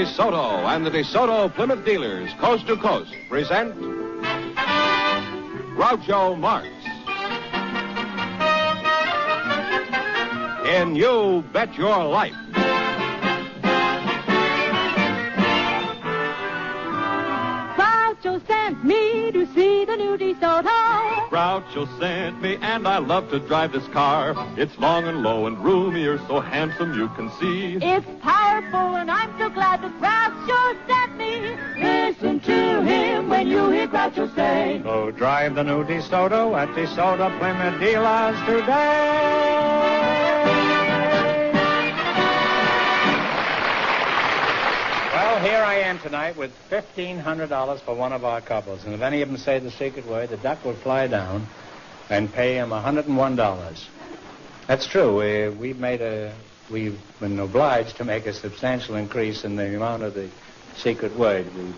DeSoto and the DeSoto Plymouth dealers, coast to coast, present Groucho Marx in You Bet Your Life. Groucho sent me to see the new DeSoto. Groucho sent me, and I love to drive this car. It's long and low and roomy, you're so handsome you can see. It's powerful, and I'm so glad that Groucho sent me. Listen to him when you hear Groucho say, So drive the new DeSoto at DeSoto Plymouth dealers today. Well, here I am tonight with $1,500 for one of our couples. And if any of them say the secret word, the duck will fly down and pay him $101. That's true. We've been obliged to make a substantial increase in the amount of the secret word. We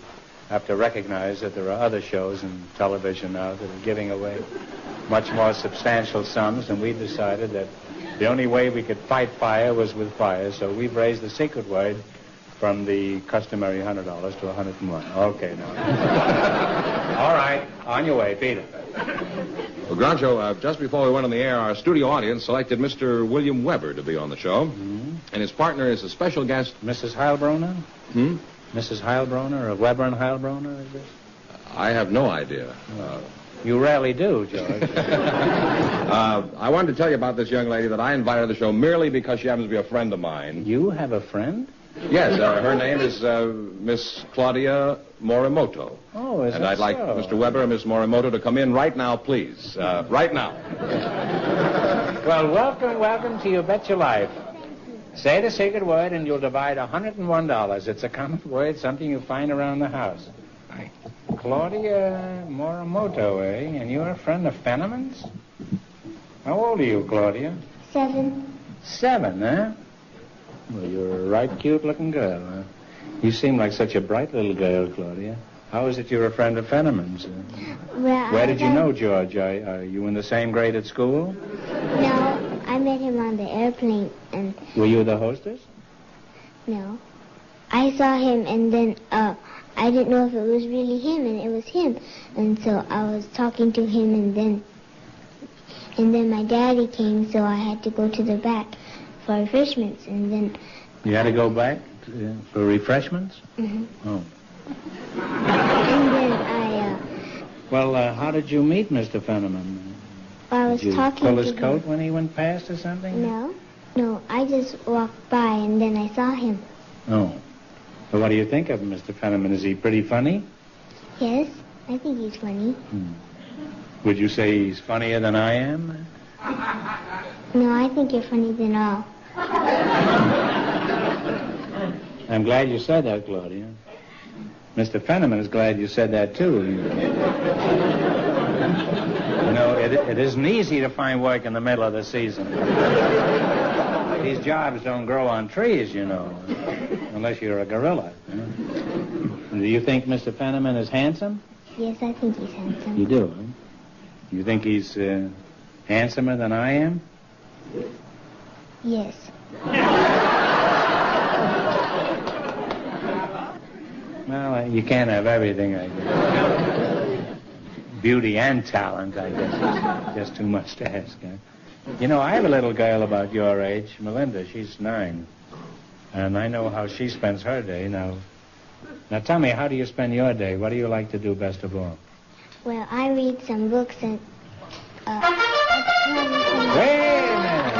have to recognize that there are other shows in television now that are giving away much more substantial sums, and we decided that the only way we could fight fire was with fire, so we've raised the secret word from the customary $100 to $101. Okay, now. All right, on your way, beat it. Well, Groucho, just before we went on the air, our studio audience selected Mr. William Weber to be on the show. Mm-hmm. And his partner is a special guest. Mrs. Heilbronner? Hmm? Mrs. Heilbronner, or Weber and Heilbronner, is this? I have no idea. You rarely do, George. I wanted to tell you about this young lady that I invited to the show merely because she happens to be a friend of mine. You have a friend? Yes, her name is Miss Claudia Morimoto. Oh, is and that I'd like so? Mr. Weber and Miss Morimoto to come in right now, please. Right now. Well, welcome to You Bet Your Life. Say the secret word and you'll divide $101. It's a common word, something you find around the house. Claudia Morimoto, eh? And you're a friend of Fenneman's? How old are you, Claudia? 7. 7, huh? Well, you're a right cute-looking girl, huh? You seem like such a bright little girl, Claudia. How is it you're a friend of Fenneman's? Well, Where did you know George? Are you in the same grade at school? No, I met him on the airplane, and... Were you the hostess? No. I saw him, and then, I didn't know if it was really him, and it was him. And so I was talking to him, and then my daddy came, so I had to go to the back for refreshments, and then... You had to go back for refreshments? Mm-hmm. Oh. And then I, Well, how did you meet Mr. Fenneman? I was Did you talking pull to his him. coat when he went past or something? No, I just walked by, and then I saw him. Oh. Well, what do you think of him, Mr. Fenneman? Is he pretty funny? Yes, I think he's funny. Would you say he's funnier than I am? No, I think you're funnier than all. I'm glad you said that, Claudia. Mr. Fenneman is glad you said that, too. You know, it isn't easy to find work in the middle of the season. These jobs don't grow on trees, you know, unless you're a gorilla. You know? Do you think Mr. Fenneman is handsome? Yes, I think he's handsome. You do, huh? You think he's handsomer than I am? Yes. Well, you can't have everything, I guess. Beauty and talent, I guess, is just too much to ask. Huh? You know, I have a little girl about your age, Melinda. She's 9. And I know how she spends her day. Now tell me, how do you spend your day? What do you like to do best of all? Well, I read some books and... Wait a minute.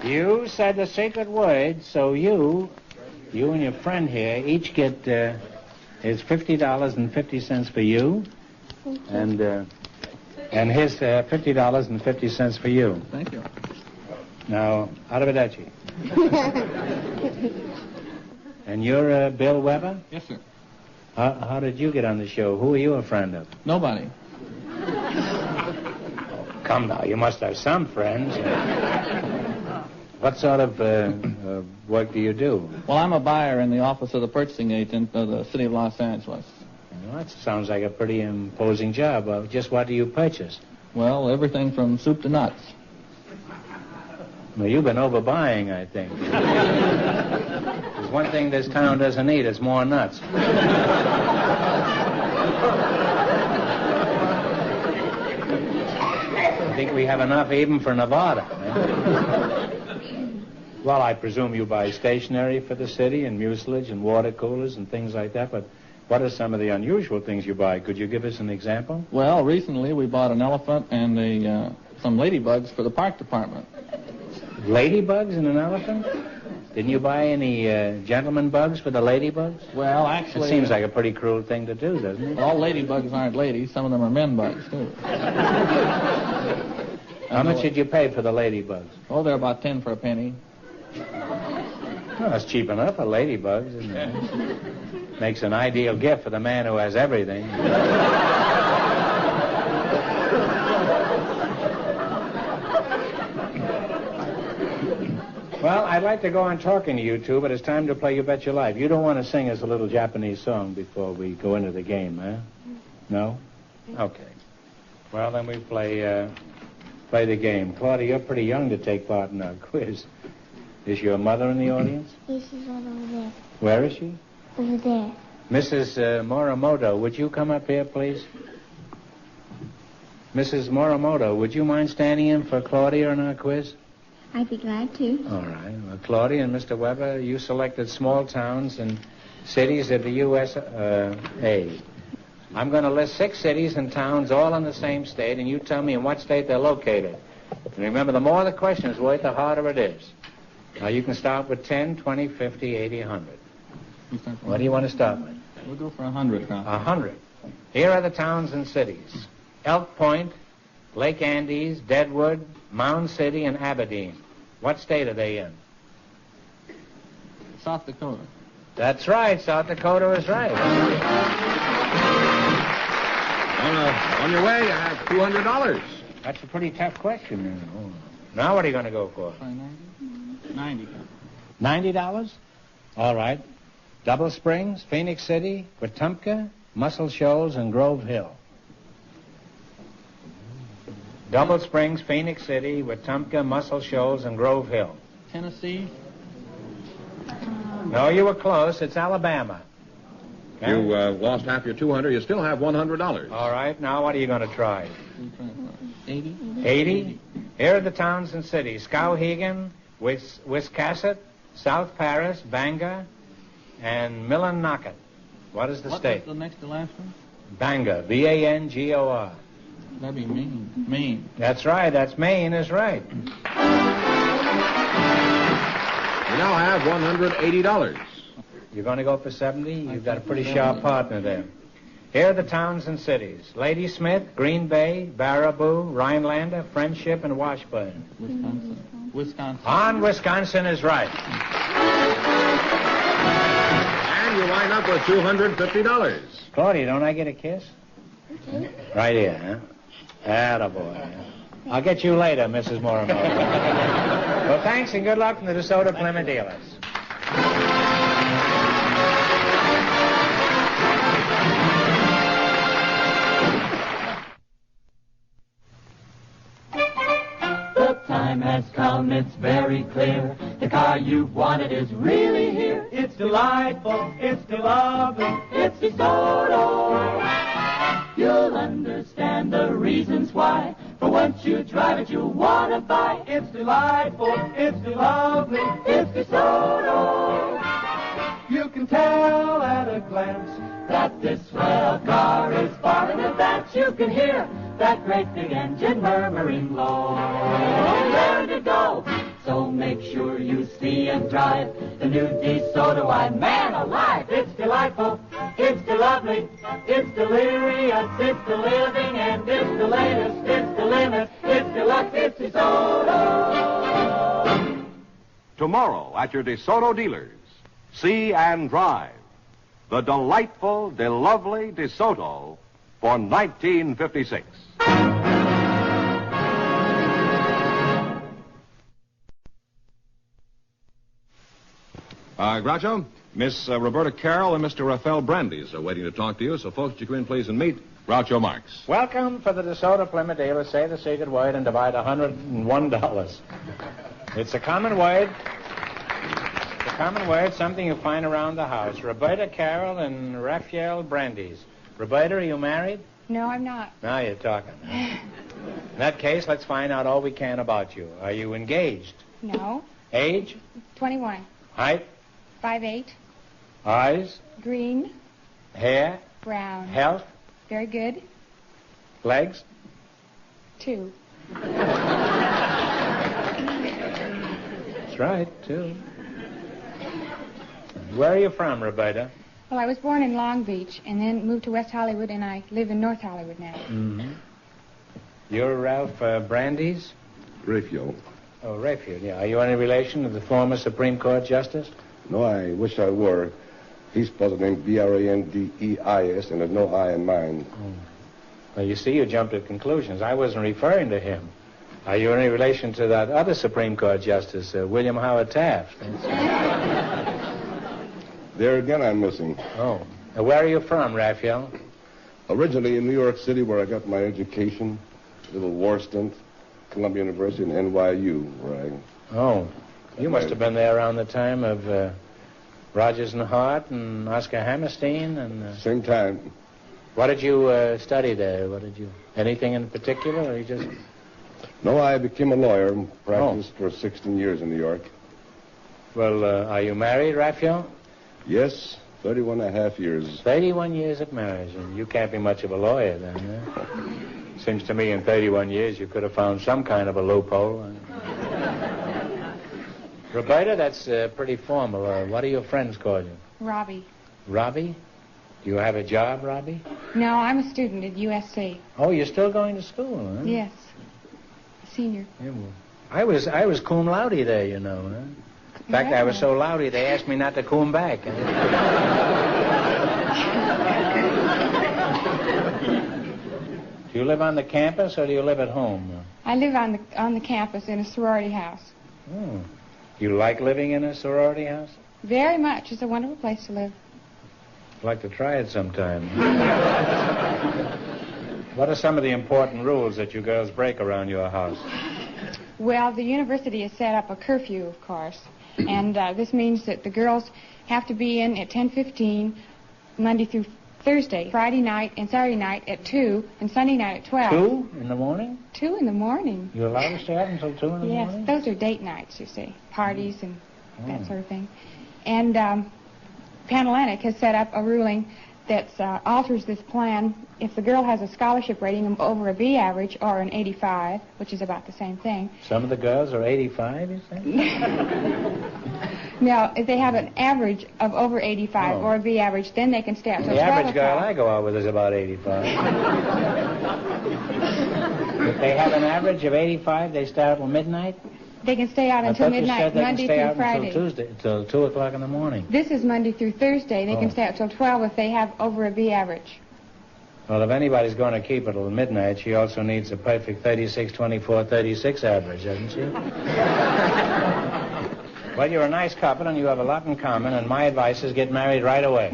You said the secret word, so you and your friend here each get... It's $50.50 for you, and his $50.50 for you. Thank you. Now, arrivederci. And you're Bill Weber? Yes, sir. How did you get on the show? Who are you a friend of? Nobody. Come now, you must have some friends. What sort of work do you do? Well, I'm a buyer in the office of the purchasing agent of the city of Los Angeles. Well, that sounds like a pretty imposing job. Just what do you purchase? Well, everything from soup to nuts. Well, you've been overbuying, I think. There's one thing this town doesn't need, it's more nuts. I think we have enough even for Nevada. Well, I presume you buy stationery for the city and mucilage and water coolers and things like that, but what are some of the unusual things you buy? Could you give us an example? Well, recently we bought an elephant and some ladybugs for the park department. Ladybugs and an elephant? Didn't you buy any gentleman bugs for the ladybugs? Well, actually... It seems like a pretty cruel thing to do, doesn't it? All ladybugs aren't ladies. Some of them are men bugs, too. How much did you pay for the ladybugs? Oh, they're about 10 for a penny. Well, that's cheap enough for ladybugs, isn't it? Makes an ideal gift for the man who has everything. Well, I'd like to go on talking to you two, but it's time to play You Bet Your Life. You don't want to sing us a little Japanese song before we go into the game, huh? No? Okay. Well, then we play the game. Claudia, you're pretty young to take part in our quiz. Is your mother in the audience? Yes, she's right over there. Where is she? Over there. Mrs. Morimoto, would you come up here, please? Mrs. Morimoto, would you mind standing in for Claudia in our quiz? I'd be glad to. All right. Well, Claudia and Mr. Weber, you selected small towns and cities of the USA. I'm going to list 6 cities and towns all in the same state, and you tell me in what state they're located. And remember, the more the question is worth, the harder it is. Now, you can start with 10, 20, 50, 80, 100. What do you want to start with? We'll go for 100 now. 100. Here are the towns and cities. Elk Point, Lake Andes, Deadwood, Mound City, and Aberdeen. What state are they in? South Dakota. That's right. South Dakota is right. On your way, you have $200. That's a pretty tough question. Now what are you going to go for? 90. $90? All right. Double Springs, Phoenix City, Wetumpka, Muscle Shoals, and Grove Hill. Double Springs, Phoenix City, Wetumpka, Muscle Shoals, and Grove Hill. Tennessee. No, you were close. It's Alabama. Okay? You lost half your $200. You still have $100. All right. Now what are you going to try? 80. 80? Here are the towns and cities. Skowhegan, Wiscasset, South Paris, Bangor, and Millinocket. What is the state? What's the next to last one? Bangor. B-A-N-G-O-R. That'd be Maine. Maine. That's right. That's Maine is right. You now have $180. You're going to go for 70? You've got a pretty sharp partner there. Here are the towns and cities. Ladysmith, Green Bay, Baraboo, Rhinelander, Friendship, and Washburn. Wisconsin. On Wisconsin is right. And you wind up with $250. Claudia, don't I get a kiss? Okay. Right here, huh? Attaboy. I'll get you later, Mrs. Morimoto. Well, thanks and good luck from the DeSoto Plymouth dealers. The time has come, it's very clear. The car you've wanted is really here. It's delightful, it's lovely, it's DeSoto. You'll understand the reasons why. For once you drive it, you'll want to buy. It's delightful, it's lovely, it's DeSoto. You can tell at a glance that this swell car is far in advance. You can hear that great big engine murmuring low. There to go. So make sure you see and drive the new DeSoto. And man alive, it's delightful, it's lovely, it's delirious, it's the living, and it's the latest, it's the limit, it's deluxe, it's DeSoto. Tomorrow at your DeSoto dealers, see and drive the delightful, lovely DeSoto for 1956. Groucho, Miss Roberta Carroll and Mr. Raphael Brandeis are waiting to talk to you, so folks, would you come in, please, and meet Groucho Marx. Welcome for the DeSoto Plymouth dealer. Say the secret word and divide $101. It's a common word. It's a common word, something you find around the house. Roberta Carroll and Raphael Brandeis. Roberta, are you married? No, I'm not. Now you're talking. In that case, let's find out all we can about you. Are you engaged? No. Age? 21. Height? 5'8". Eyes? Green. Hair? Brown. Health? Very good. Legs? 2. That's right, 2. Where are you from, Roberta? Well, I was born in Long Beach and then moved to West Hollywood, and I live in North Hollywood now. Mm-hmm. You're Ralph Brandeis? Raphael. Oh, Raphael, yeah. Are you any relation to the former Supreme Court Justice? No, I wish I were. He's spelled the name Brandeis, and there's no I in mine. Well, you see, you jumped at conclusions. I wasn't referring to him. Are you any relation to that other Supreme Court Justice, William Howard Taft? There again, I'm missing. Oh. Where are you from, Raphael? Originally in New York City, where I got my education, a little war stint, Columbia University, and NYU, where I... Oh. You must have been there around the time of Rodgers and Hart and Oscar Hammerstein and... Same time. What did you study there? Anything in particular, or you just... No, I became a lawyer and practiced for 16 years in New York. Well, are you married, Raphael? Yes, 31 and a half years. 31 years of marriage, and you can't be much of a lawyer then, huh? Seems to me in 31 years you could have found some kind of a loophole. Roberta, that's pretty formal. What do your friends call you? Robbie. Robbie? Do you have a job, Robbie? No, I'm a student at USC. Oh, you're still going to school, huh? Yes. Senior. Yeah, well, I was cum laude there, you know, huh? In fact, I was so loudy they asked me not to cum back. Do you live on the campus or do you live at home? I live on the campus in a sorority house. Oh. You like living in a sorority house? Very much. It's a wonderful place to live. I'd like to try it sometime. What are some of the important rules that you girls break around your house? Well, the university has set up a curfew, of course. And this means that the girls have to be in at 10:15 Monday through Thursday, Friday night and Saturday night at 2, and Sunday night at 12. 2 in the morning? 2 in the morning. You're allowed to stay out until 2 in the morning? Yes, those are date nights, you see, parties and that sort of thing. And Panhellenic has set up a ruling that alters this plan. If the girl has a scholarship rating of over a B average or an 85, which is about the same thing. Some of the girls are 85, you say? Now, if they have an average of over 85 or a B average, then they can stay out until 12 The average girl o'clock. I go out with is about 85. If they have an average of 85, they stay out till midnight? They can stay out until midnight, Monday through Friday. Until Tuesday, until 2 o'clock in the morning. This is Monday through Thursday. They can stay out till 12 if they have over a B average. Well, if anybody's going to keep it till midnight, she also needs a perfect 36, 24, 36 average, doesn't she? Well, you're a nice couple, and you have a lot in common, and my advice is get married right away.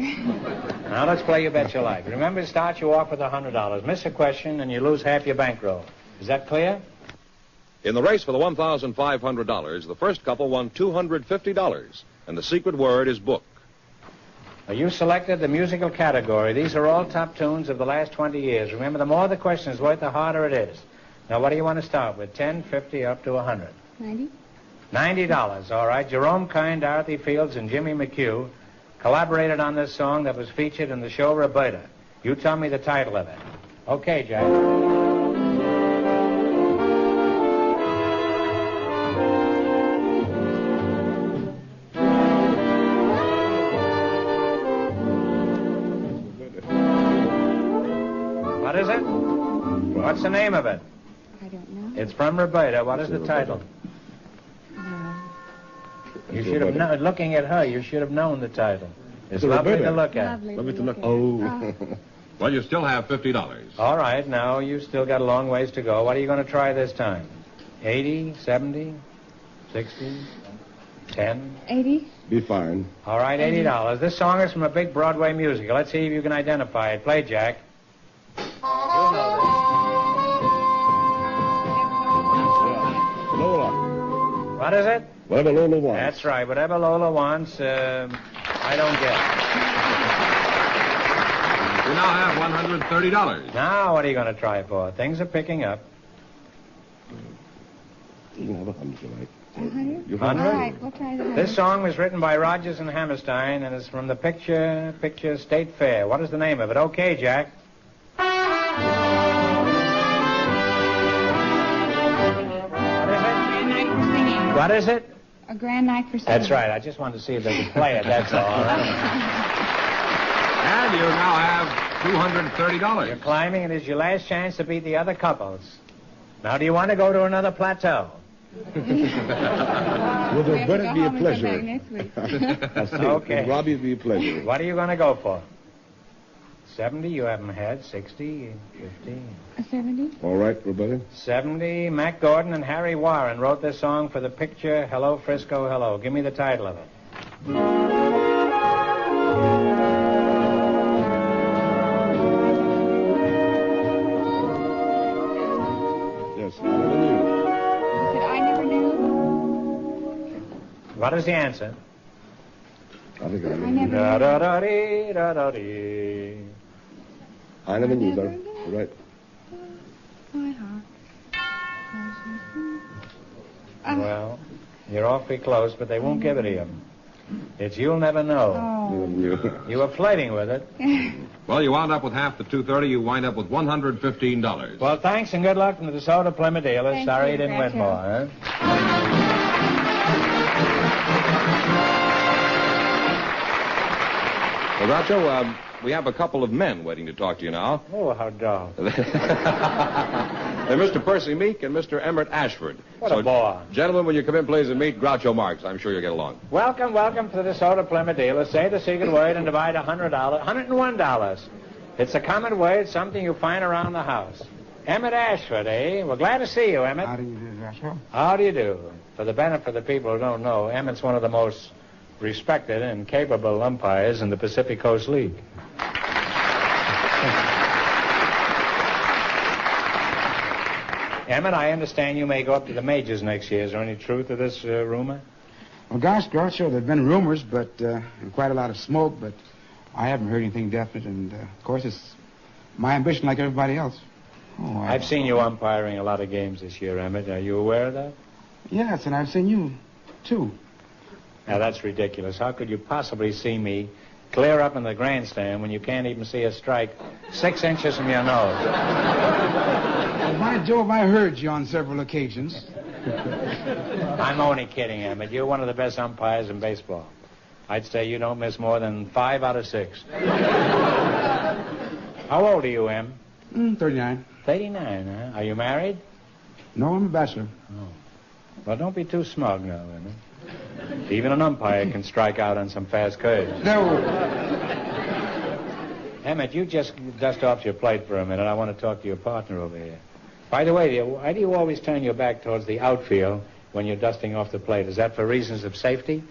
Now, let's play You Bet Your Life. Remember, to start you off with $100. Miss a question, and you lose half your bankroll. Is that clear? In the race for the $1,500, the first couple won $250, and the secret word is book. Now, you selected the musical category. These are all top tunes of the last 20 years. Remember, the more the question is worth, the harder it is. Now, what do you want to start with? 10, 50, up to 100? 90. $90. All right. Jerome Kine, Dorothy Fields, and Jimmy McHugh collaborated on this song that was featured in the show Roberta. You tell me the title of it. Okay, Jack. What is it? What's the name of it? I don't know. It's from Roberta. What is the title? You should have known. Looking at her, you should have known the title. It's lovely to look at. Lovely to look at. Oh. Well, you still have $50. All right, now you still got a long ways to go. What are you going to try this time? 80, 70, 60, 10? 80. Be fine. All right, $80. This song is from a big Broadway musical. Let's see if you can identify it. Play, Jack. Oh, What is it? Whatever Lola wants. That's right. Whatever Lola wants, I don't get. You now have $130. Now, what are you going to try for? Things are picking up. You can have 100 if you like. 100? You All have right, we'll try the 100. This song was written by Rodgers and Hammerstein, and it's from the picture State Fair. What is the name of it? Okay, Jack. Grand night for singing. What is it? A grand night for singing. That's right. I just wanted to see if they could play it, that's all. And you now have $230. You're climbing, and it's your last chance to beat the other couples. Now, do you want to go to another plateau? Well, then, but it'd be a pleasure. Next week. Okay. Robbie, it'd be a pleasure. What are you going to go for? 70, you haven't had. 60, 50. A 70? All right, Roberta. 70, Mac Gordon and Harry Warren wrote this song for the picture Hello, Frisco, Hello. Give me the title of it. Yes, I never knew. Said I never knew. What is the answer? I think I never I knew. never knew. Da-da-dee, da-da-dee. I never knew, sir. All right. My heart. Well, you're awfully close, but they won't give it to you. It's You'll Never Know. Never knew. You were flirting with it. Well, you wound up with half the $230. You wind up with $115. Well, thanks and good luck from the DeSoto Plymouth dealers. Thank Sorry you, you didn't win Groucho. more, huh? Well, Groucho, we have a couple of men waiting to talk to you now. Oh, how dull. They're Mr. Percy Meek and Mr. Emmert Ashford. What a bore. Gentlemen, will you come in, please, and meet Groucho Marx? I'm sure you'll get along. Welcome to the DeSoto Plymouth dealers. Say the secret word and divide $100, $101. It's a common word, something you find around the house. Emmett Ashford, eh? We're glad to see you, Emmett. How do you do, Groucho? How do you do? For the benefit of the people who don't know, Emmett's one of the most respected and capable umpires in the Pacific Coast League. Emmett, I understand you may go up to the majors next year. Is there any truth to this rumor? Well, gosh, Groucho, there have been rumors, but and quite a lot of smoke, but I haven't heard anything definite, and of course it's my ambition like everybody else. Oh, I've seen you umpiring a lot of games this year, Emmett. Are you aware of that? Yes, and I've seen you, too. Now, that's ridiculous. How could you possibly see me clear up in the grandstand when you can't even see a strike 6 inches from your nose? Well, by Jove, I heard you on several occasions. I'm only kidding, Emmett. You're one of the best umpires in baseball. I'd say you don't miss more than 5 out of 6. How old are you, Em? 39. 39, huh? Are you married? No, I'm a bachelor. Oh. Well, don't be too smug now, Emmett. Even an umpire can strike out on some fast curves. No. Emmett, you just dust off your plate for a minute. I want to talk to your partner over here. By the way, why do you always turn your back towards the outfield when you're dusting off the plate? Is that for reasons of safety?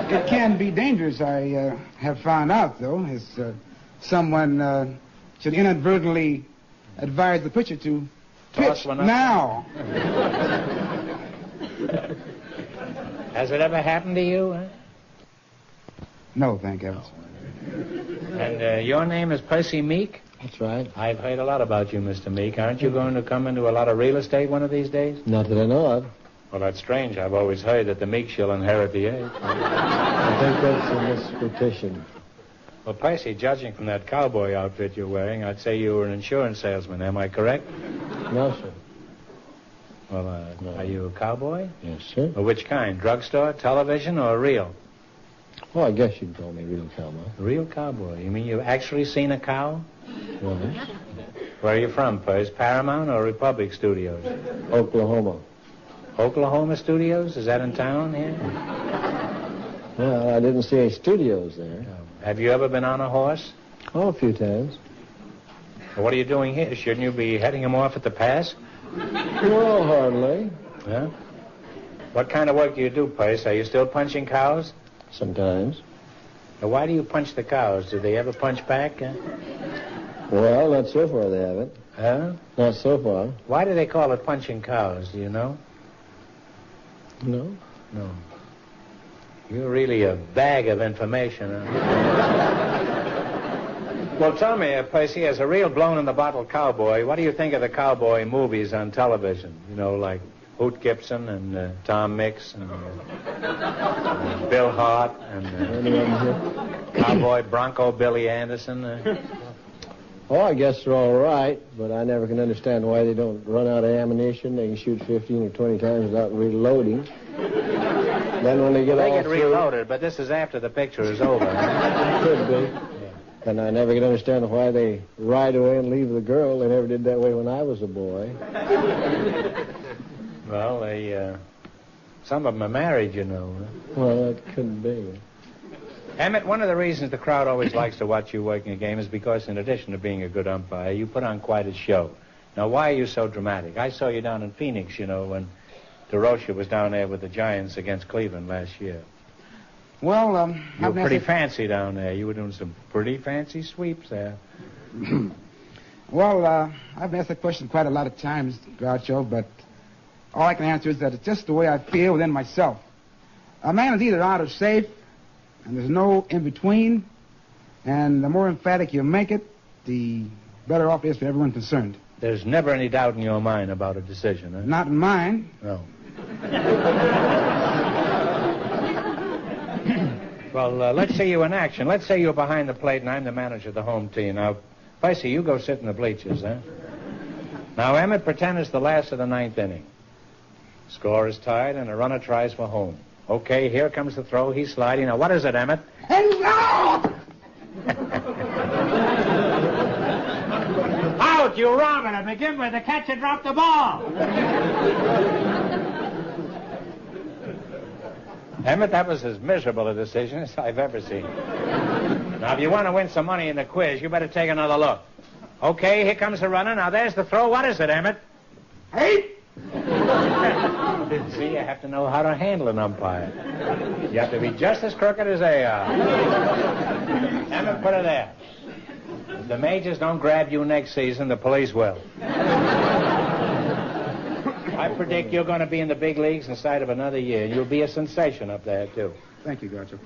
It can be dangerous, I have found out, though, as someone should inadvertently advise the pitcher to Toss pitch one up. now. Has it ever happened to you, huh? No, thank heavens. And your name is Percy Meek? That's right. I've heard a lot about you, Mr. Meek. Aren't you going to come into a lot of real estate one of these days? Not that I know of. Well, that's strange. I've always heard that the Meeks shall inherit the age. I think that's a misquotation. Well, Percy, judging from that cowboy outfit you're wearing, I'd say you were an insurance salesman. Am I correct? No, sir. Well, No. Are you a cowboy? Yes, sir. Well, which kind? Drugstore, television, or real? Oh, I guess you'd call me real cowboy. Real cowboy. You mean you've actually seen a cow? Right. Where are you from, Percy? Paramount or Republic Studios? Oklahoma. Oklahoma Studios? Is that in town here? Well, I didn't see any studios there. Have you ever been on a horse? Oh, a few times. Well, what are you doing here? Shouldn't you be heading him off at the pass? No, hardly. Yeah? What kind of work do you do, Percy? Are you still punching cows? Sometimes. Now, why do you punch the cows? Do they ever punch back? Well, not so far they haven't. Huh? Not so far. Why do they call it punching cows? Do you know? No? No. You're really a bag of information, huh? Well, tell me, Percy, as a real blown-in-the-bottle cowboy, what do you think of the cowboy movies on television? You know, like Hoot Gibson and Tom Mix and Bill Hart and Cowboy Bronco Billy Anderson. Oh, I guess they're all right, but I never can understand why they don't run out of ammunition. They can shoot 15 or 20 times without reloading. Then when they get They all get through... reloaded, but this is after the picture is over. Could be. And I never can understand why they ride away and leave the girl. They never did that way when I was a boy. Well, some of them are married, you know. Well, that couldn't be. Emmett, one of the reasons the crowd always likes to watch you working a game is because, in addition to being a good umpire, you put on quite a show. Now, why are you so dramatic? I saw you down in Phoenix, you know, when DeRocha was down there with the Giants against Cleveland last year. Well, you were pretty fancy down there. You were doing some pretty fancy sweeps there. Well, I've asked that question quite a lot of times, Groucho, but all I can answer is that it's just the way I feel within myself. A man is either out or safe, and there's no in-between, and the more emphatic you make it, the better off it is for everyone concerned. There's never any doubt in your mind about a decision, huh? Not in mine. No. Well, let's see you in action. Let's say you're behind the plate and I'm the manager of the home team. Now, Percy, you go sit in the bleachers, huh? Now, Emmett, pretend it's the last of the ninth inning. Score is tied and a runner tries for home. Okay, here comes the throw. He's sliding. Now, what is it, Emmett? Out, you robber. To begin with, the catcher dropped the ball. Emmett, that was as miserable a decision as I've ever seen. Now, if you want to win some money in the quiz, you better take another look. Okay, here comes the runner. Now, there's the throw. What is it, Emmett? Hey! See, you have to know how to handle an umpire. You have to be just as crooked as they are. Emmett, put it there. If the majors don't grab you next season, the police will. I predict you're going to be in the big leagues inside of another year. You'll be a sensation up there, too. Thank you, Groucho.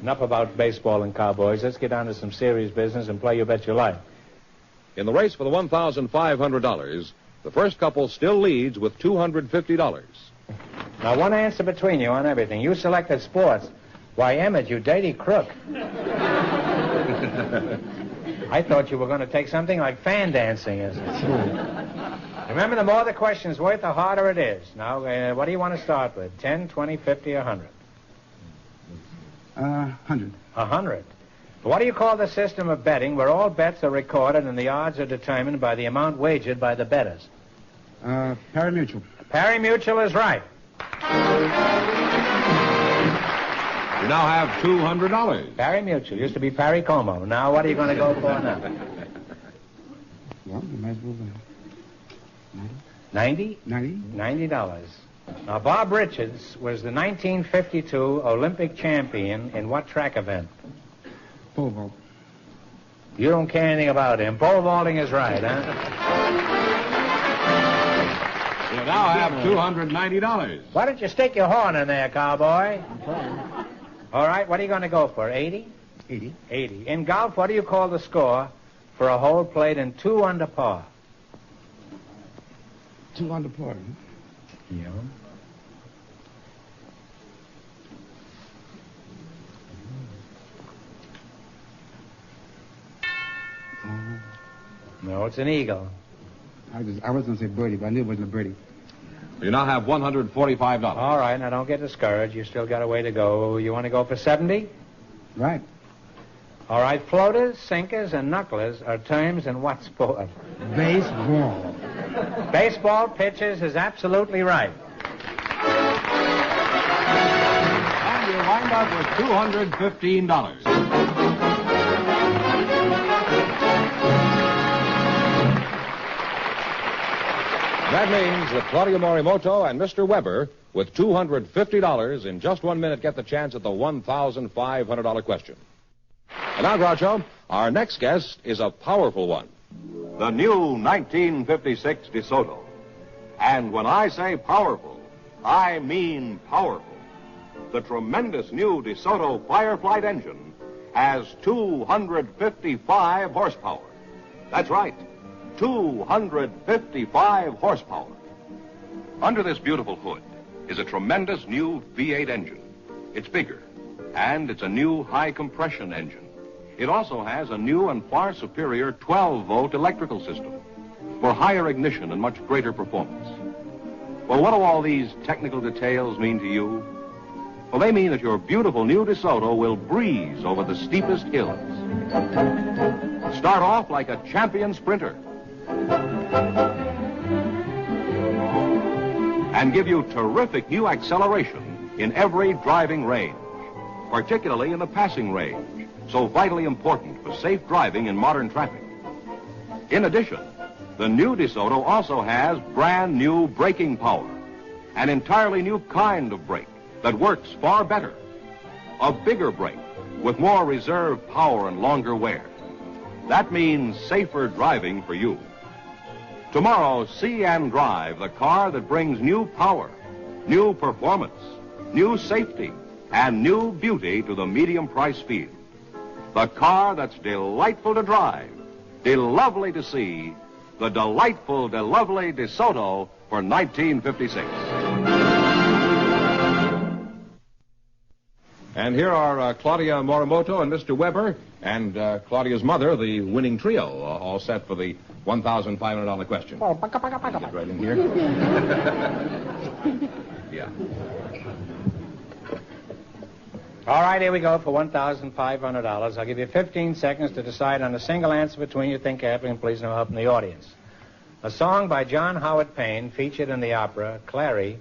Enough about baseball and cowboys. Let's get down to some serious business and play You Bet Your Life. In the race for the $1,500, the first couple still leads with $250. Now, one answer between you on everything. You selected sports. Why, Emmett, you dirty crook. I thought you were going to take something like fan dancing, isn't it? Remember, the more the question's worth, the harder it is. Now, what do you want to start with? 10, 20, 50, or 100? 100. 100. What do you call the system of betting where all bets are recorded and the odds are determined by the amount wagered by the bettors? Pari-mutuel. Pari-mutuel is right. You now have $200. Pari-mutuel. Used to be Pari-como. Now, what are you going to go for now? Well, you might as well... 90? 90? $90. Now, Bob Richards was the 1952 Olympic champion in what track event? Pole vault. You don't care anything about him. Pole vaulting is right, huh? You now have $290. Why don't you stick your horn in there, cowboy? All right, what are you going to go for, 80? 80. 80. In golf, what do you call the score for a hole played in 2 under par? 2 under par. Yeah. No, it's an eagle. I was going to say birdie, but I knew it wasn't a birdie. You now have $145. All right, now don't get discouraged. You still got a way to go. You want to go for 70? Right. All right, floaters, sinkers, and knucklers are terms in what sport? Baseball. Baseball pitchers is absolutely right. And you wind up with $215. That means that Claudio Morimoto and Mr. Weber, with $250 in just 1 minute, get the chance at the $1,500 question. And now, Groucho, our next guest is a powerful one. The new 1956 DeSoto. And when I say powerful, I mean powerful. The tremendous new DeSoto Fireflight engine has 255 horsepower. That's right, 255 horsepower. Under this beautiful hood is a tremendous new V8 engine. It's bigger, and it's a new high-compression engine. It also has a new and far superior 12-volt electrical system for higher ignition and much greater performance. Well, what do all these technical details mean to you? Well, they mean that your beautiful new DeSoto will breeze over the steepest hills. Start off like a champion sprinter. And give you terrific new acceleration in every driving range, particularly in the passing range, so vitally important for safe driving in modern traffic. In addition, the new DeSoto also has brand new braking power, an entirely new kind of brake that works far better, a bigger brake with more reserve power and longer wear. That means safer driving for you. Tomorrow, see and drive the car that brings new power, new performance, new safety, and new beauty to the medium price field. The car that's delightful to drive, de-lovely to see, the delightful, de-lovely DeSoto for 1956. And here are Claudia Morimoto and Mr. Weber and Claudia's mother, the winning trio, all set for the $1,500 question. Get right in here. Yeah. All right, here we go for $1,500. I'll give you 15 seconds to decide on a single answer between you think carefully, and please no help from the audience. A song by John Howard Payne, featured in the opera Clary,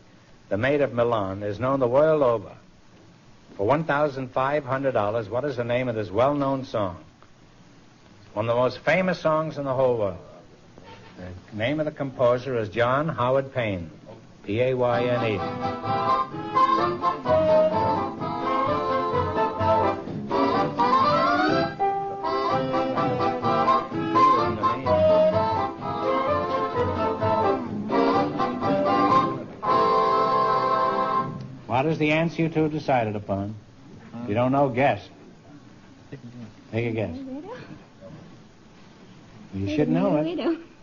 the Maid of Milan, is known the world over. For $1,500, what is the name of this well-known song? One of the most famous songs in the whole world. The name of the composer is John Howard Payne, P-A-Y-N-E. What is the answer you two have decided upon? If you don't know, guess. Take a guess. You should know it.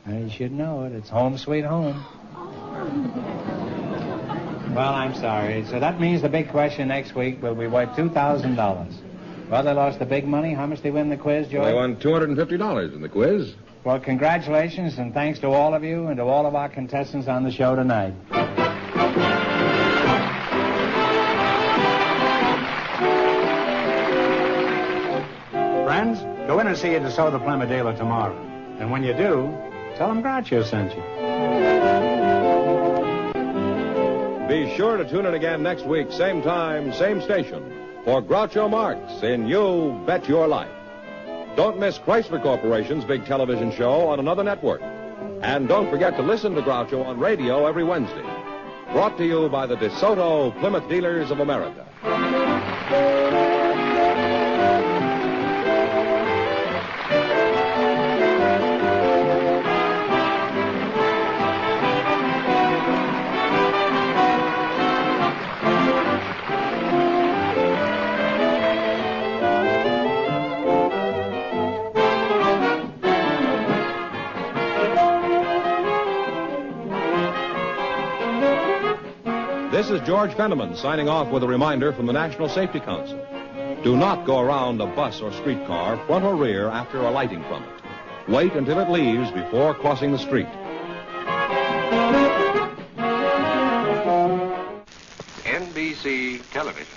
You should know it. It's Home Sweet Home. Well, I'm sorry. So that means the big question next week will be worth $2,000. Well, they lost the big money. How much did they win in the quiz, George? They won $250 in the quiz. Well, congratulations, and thanks to all of you and to all of our contestants on the show tonight. Friends, go in and see a DeSoto Plymouth dealer tomorrow. And when you do, tell them Groucho sent you. Be sure to tune in again next week, same time, same station, for Groucho Marx in You Bet Your Life. Don't miss Chrysler Corporation's big television show on another network. And don't forget to listen to Groucho on radio every Wednesday. Brought to you by the DeSoto Plymouth Dealers of America. This is George Fenneman signing off with a reminder from the National Safety Council. Do not go around a bus or streetcar, front or rear, after alighting from it. Wait until it leaves before crossing the street. NBC Television.